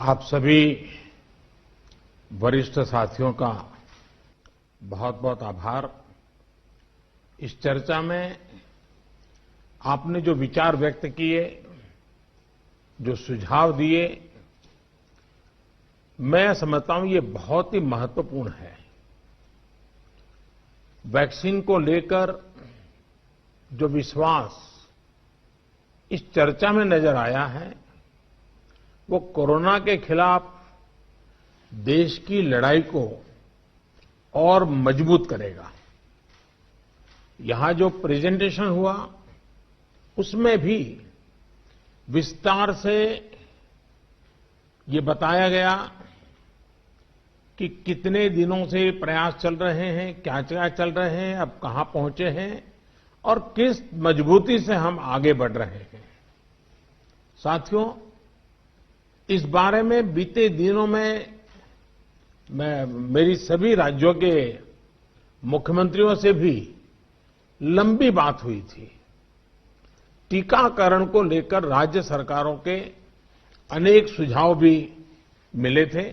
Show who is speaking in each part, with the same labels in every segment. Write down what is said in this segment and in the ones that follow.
Speaker 1: आप सभी वरिष्ठ साथियों का बहुत बहुत आभार। इस चर्चा में आपने जो विचार व्यक्त किए, जो सुझाव दिए, मैं समझता हूं ये बहुत ही महत्वपूर्ण है। वैक्सीन को लेकर जो विश्वास इस चर्चा में नजर आया है, वो कोरोना के खिलाफ देश की लड़ाई को और मजबूत करेगा। यहां जो प्रेजेंटेशन हुआ, उसमें भी विस्तार से ये बताया गया कि कितने दिनों से प्रयास चल रहे हैं, क्या क्या चल रहे हैं, अब कहां पहुंचे हैं और किस मजबूती से हम आगे बढ़ रहे हैं। साथियों, इस बारे में बीते दिनों में मेरी सभी राज्यों के मुख्यमंत्रियों से भी लंबी बात हुई थी। टीकाकरण को लेकर राज्य सरकारों के अनेक सुझाव भी मिले थे।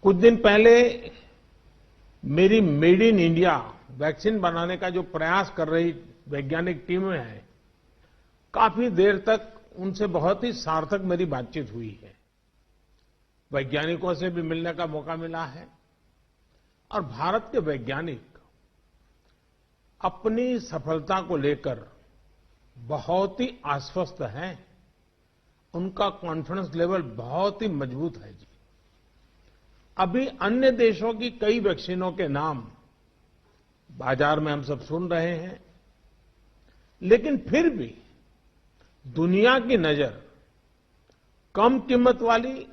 Speaker 1: कुछ दिन पहले मेरी मेड इन इंडिया वैक्सीन बनाने का जो प्रयास कर रही वैज्ञानिक टीमें हैं, काफी देर तक उनसे बहुत ही सार्थक मेरी बातचीत हुई है। वैज्ञानिकों से भी मिलने का मौका मिला है और भारत के वैज्ञानिक अपनी सफलता को लेकर बहुत ही आश्वस्त हैं। उनका कॉन्फिडेंस लेवल बहुत ही मजबूत है जी। अभी अन्य देशों की कई वैक्सीनों के नाम बाजार में हम सब सुन रहे हैं, लेकिन फिर भी दुनिया की नजर कम कीमत वाली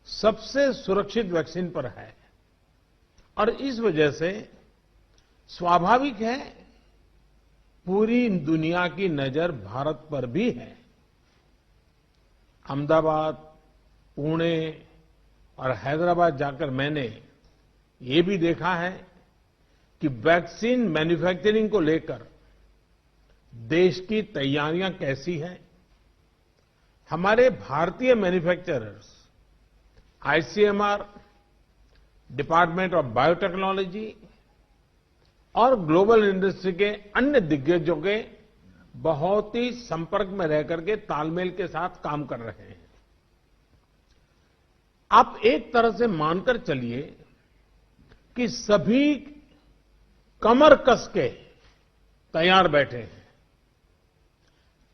Speaker 1: सबसे सुरक्षित वैक्सीन पर है और इस वजह से स्वाभाविक है पूरी दुनिया की नजर भारत पर भी है। अहमदाबाद, पुणे और हैदराबाद जाकर मैंने ये भी देखा है कि वैक्सीन मैन्युफैक्चरिंग को लेकर देश की तैयारियां कैसी हैं। हमारे भारतीय manufacturers, ICMR, department of biotechnology और ग्लोबल इंडस्ट्री के अन्य दिग्गजों के बहुत ही संपर्क में रह करके तालमेल के साथ काम कर रहे हैं। आप एक तरह से मानकर चलिए कि सभी कमर कस के तैयार बैठे हैं।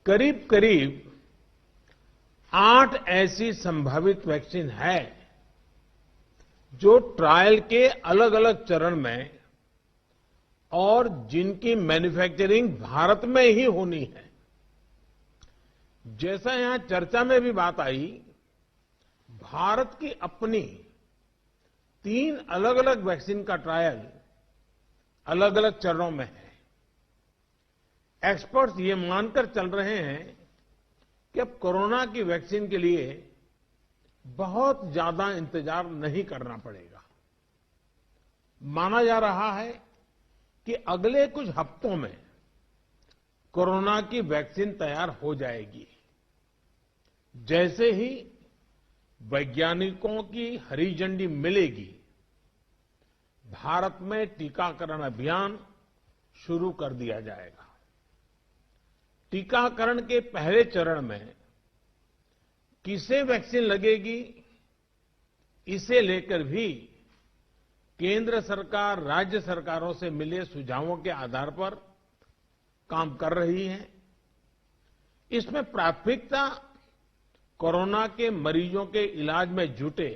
Speaker 1: करीब करीब 8 ऐसी संभावित वैक्सीन है जो ट्रायल के अलग अलग चरण में और जिनकी मैन्युफैक्चरिंग भारत में ही होनी है। जैसा यहां चर्चा में भी बात आई, भारत की अपनी 3 अलग अलग वैक्सीन का ट्रायल अलग अलग चरणों में है। एक्सपर्ट्स ये मानकर चल रहे हैं कि अब कोरोना की वैक्सीन के लिए बहुत ज्यादा इंतजार नहीं करना पड़ेगा। माना जा रहा है कि अगले कुछ हफ्तों में कोरोना की वैक्सीन तैयार हो जाएगी। जैसे ही वैज्ञानिकों की हरी झंडी मिलेगी, भारत में टीकाकरण अभियान शुरू कर दिया जाएगा। टीकाकरण के पहले चरण में किसे वैक्सीन लगेगी, इसे लेकर भी केंद्र सरकार राज्य सरकारों से मिले सुझावों के आधार पर काम कर रही है। इसमें प्राथमिकता कोरोना के मरीजों के इलाज में जुटे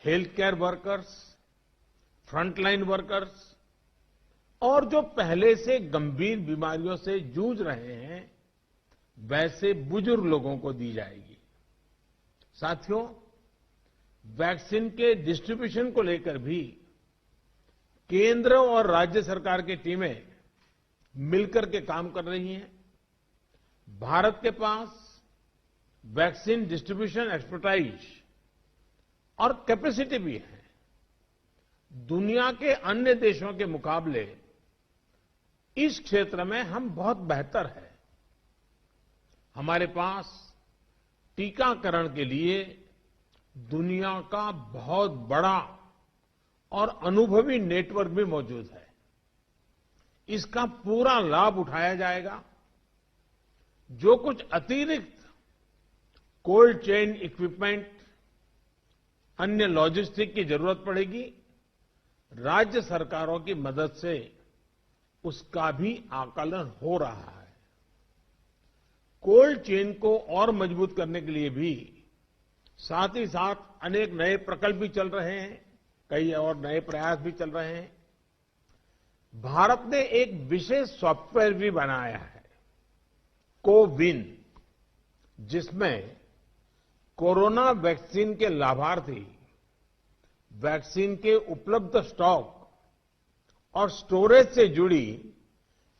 Speaker 1: health care workers, frontline workers और जो पहले से गंभीर बीमारियों से जूझ रहे हैं, वैसे बुजुर्ग लोगों को दी जाएगी। साथियों, वैक्सीन के डिस्ट्रीब्यूशन को लेकर भी केंद्र और राज्य सरकार की टीमें मिलकर के काम कर रही हैं। भारत के पास वैक्सीन डिस्ट्रीब्यूशन एक्सपर्टाइज और कैपेसिटी भी है। दुनिया के अन्य देशों के मुकाबले इस क्षेत्र में हम बहुत बेहतर हैं। हमारे पास टीकाकरण के लिए दुनिया का बहुत बड़ा और अनुभवी नेटवर्क भी मौजूद है। इसका पूरा लाभ उठाया जाएगा। जो कुछ अतिरिक्त कोल्ड चेन इक्विपमेंट, अन्य लॉजिस्टिक की जरूरत पड़ेगी, राज्य सरकारों की मदद से उसका भी आकलन हो रहा है। कोल्ड चेन को और मजबूत करने के लिए भी साथ ही साथ अनेक नए प्रकल्प भी चल रहे हैं, कई और नए प्रयास भी चल रहे हैं। भारत ने एक विशेष सॉफ्टवेयर भी बनाया है, कोविन, जिसमें कोरोना वैक्सीन के लाभार्थी वैक्सीन के उपलब्ध स्टॉक और स्टोरेज से जुड़ी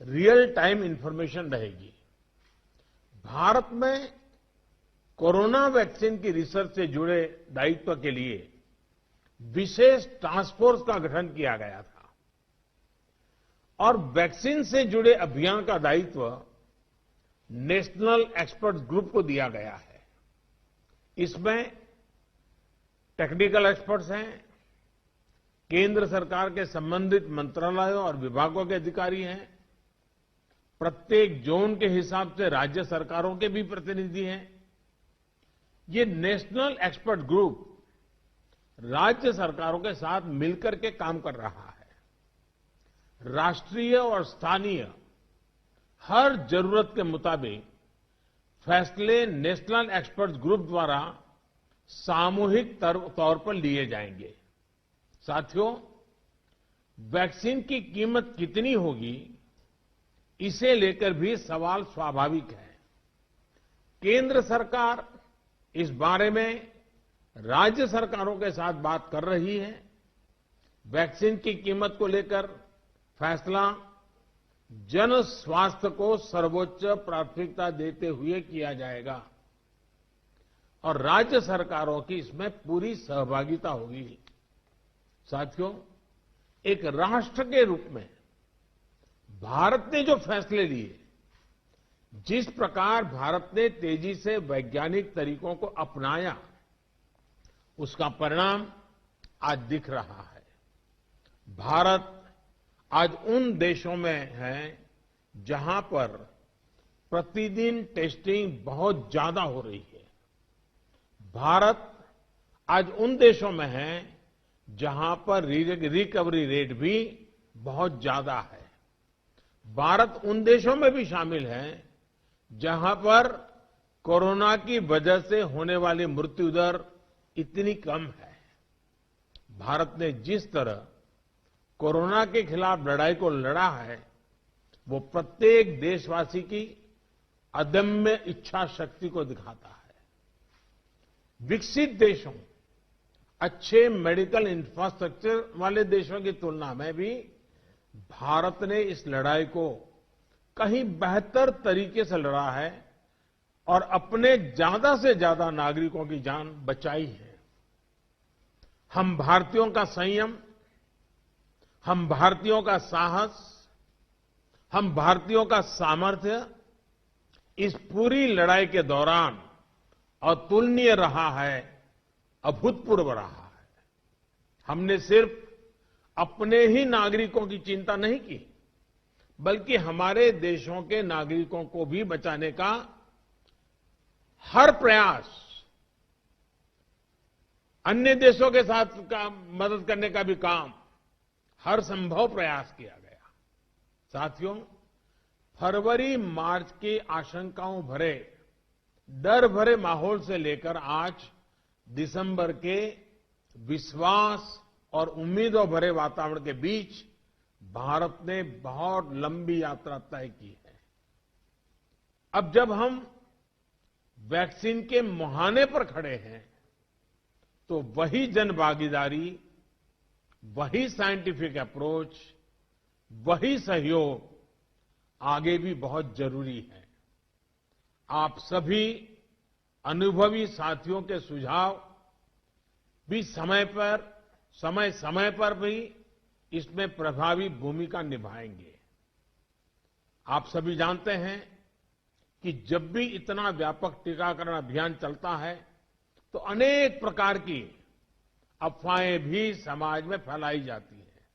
Speaker 1: रियल टाइम इंफॉर्मेशन रहेगी। भारत में कोरोना वैक्सीन की रिसर्च से जुड़े दायित्व के लिए विशेष टास्क फोर्स का गठन किया गया था और वैक्सीन से जुड़े अभियान का दायित्व नेशनल एक्सपर्ट ग्रुप को दिया गया है। इसमें टेक्निकल एक्सपर्ट्स हैं, केंद्र सरकार के संबंधित मंत्रालयों और विभागों के अधिकारी हैं, प्रत्येक जोन के हिसाब से राज्य सरकारों के भी प्रतिनिधि हैं। ये नेशनल एक्सपर्ट ग्रुप राज्य सरकारों के साथ मिलकर के काम कर रहा है। राष्ट्रीय और स्थानीय हर जरूरत के मुताबिक फैसले नेशनल एक्सपर्ट ग्रुप द्वारा सामूहिक तौर पर लिए जाएंगे। साथियों, वैक्सीन की कीमत कितनी होगी, इसे लेकर भी सवाल स्वाभाविक है। केंद्र सरकार इस बारे में राज्य सरकारों के साथ बात कर रही है। वैक्सीन की कीमत को लेकर फैसला जन स्वास्थ्य को सर्वोच्च प्राथमिकता देते हुए किया जाएगा और राज्य सरकारों की इसमें पूरी सहभागिता होगी। साथियों, एक राष्ट्र के रूप में भारत ने जो फैसले लिए, जिस प्रकार भारत ने तेजी से वैज्ञानिक तरीकों को अपनाया, उसका परिणाम आज दिख रहा है। भारत आज उन देशों में है जहां पर प्रतिदिन टेस्टिंग बहुत ज्यादा हो रही है। भारत आज उन देशों में है जहां पर रिकवरी रेट भी बहुत ज्यादा है। भारत उन देशों में भी शामिल है जहां पर कोरोना की वजह से होने वाली मृत्यु दर इतनी कम है। भारत ने जिस तरह कोरोना के खिलाफ लड़ाई को लड़ा है, वो प्रत्येक देशवासी की अदम्य इच्छा शक्ति को दिखाता है। विकसित देशों, अच्छे मेडिकल इंफ्रास्ट्रक्चर वाले देशों की तुलना में भी भारत ने इस लड़ाई को कहीं बेहतर तरीके से लड़ा है और अपने ज्यादा से ज्यादा नागरिकों की जान बचाई है। हम भारतीयों का संयम, हम भारतीयों का साहस, हम भारतीयों का सामर्थ्य इस पूरी लड़ाई के दौरान अतुलनीय रहा है, अभूतपूर्व रहा है। हमने सिर्फ अपने ही नागरिकों की चिंता नहीं की, बल्कि हमारे देशों के नागरिकों को भी बचाने का हर प्रयास, अन्य देशों के साथ मदद करने का भी काम, हर संभव प्रयास किया गया। साथियों, फरवरी मार्च की आशंकाओं भरे, डर भरे माहौल से लेकर आज दिसंबर के विश्वास और उम्मीदों भरे वातावरण के बीच भारत ने बहुत लंबी यात्रा तय की है। अब जब हम वैक्सीन के मुहाने पर खड़े हैं, तो वही जन भागीदारी, वही साइंटिफिक अप्रोच, वही सहयोग आगे भी बहुत जरूरी है। आप सभी अनुभवी साथियों के सुझाव भी समय समय पर भी इसमें प्रभावी भूमिका निभाएंगे। आप सभी जानते हैं कि जब भी इतना व्यापक टीकाकरण अभियान चलता है तो अनेक प्रकार की अफवाहें भी समाज में फैलाई जाती हैं।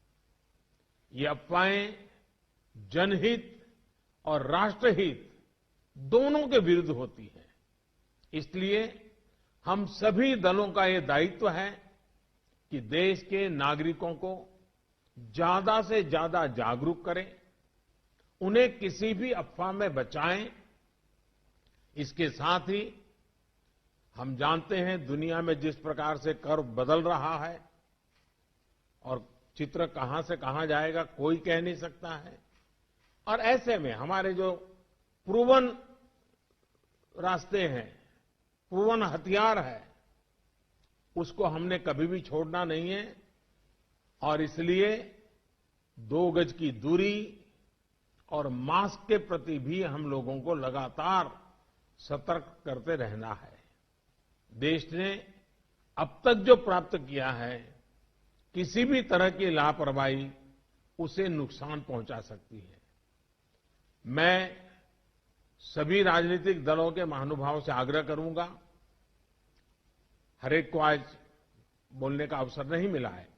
Speaker 1: ये अफवाहें जनहित और राष्ट्रहित दोनों के विरुद्ध होती हैं। इसलिए हम सभी दलों का ये दायित्व है कि देश के नागरिकों को ज्यादा से ज्यादा जागरूक करें, उन्हें किसी भी अफवाह में बचाएं। इसके साथ ही हम जानते हैं दुनिया में जिस प्रकार से कर्व बदल रहा है और चित्र कहां से कहां जाएगा कोई कह नहीं सकता है। और ऐसे में हमारे जो प्रूवन रास्ते हैं, प्रूवन हथियार है, उसको हमने कभी भी छोड़ना नहीं है। और इसलिए 2 गज की दूरी और मास्क के प्रति भी हम लोगों को लगातार सतर्क करते रहना है। देश ने अब तक जो प्राप्त किया है, किसी भी तरह की लापरवाही उसे नुकसान पहुंचा सकती है। मैं सभी राजनीतिक दलों के महानुभावों से आग्रह करूंगा, हर एक को आज बोलने का अवसर नहीं मिला है,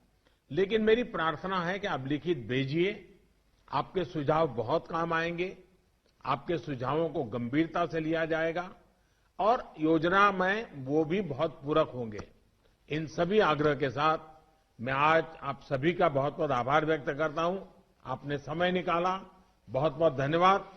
Speaker 1: लेकिन मेरी प्रार्थना है कि आप लिखित भेजिए। आपके सुझाव बहुत काम आएंगे, आपके सुझावों को गंभीरता से लिया जाएगा और योजना में वो भी बहुत पूरक होंगे। इन सभी आग्रह के साथ मैं आज आप सभी का बहुत बहुत आभार व्यक्त करता हूं। आपने समय निकाला, बहुत बहुत धन्यवाद।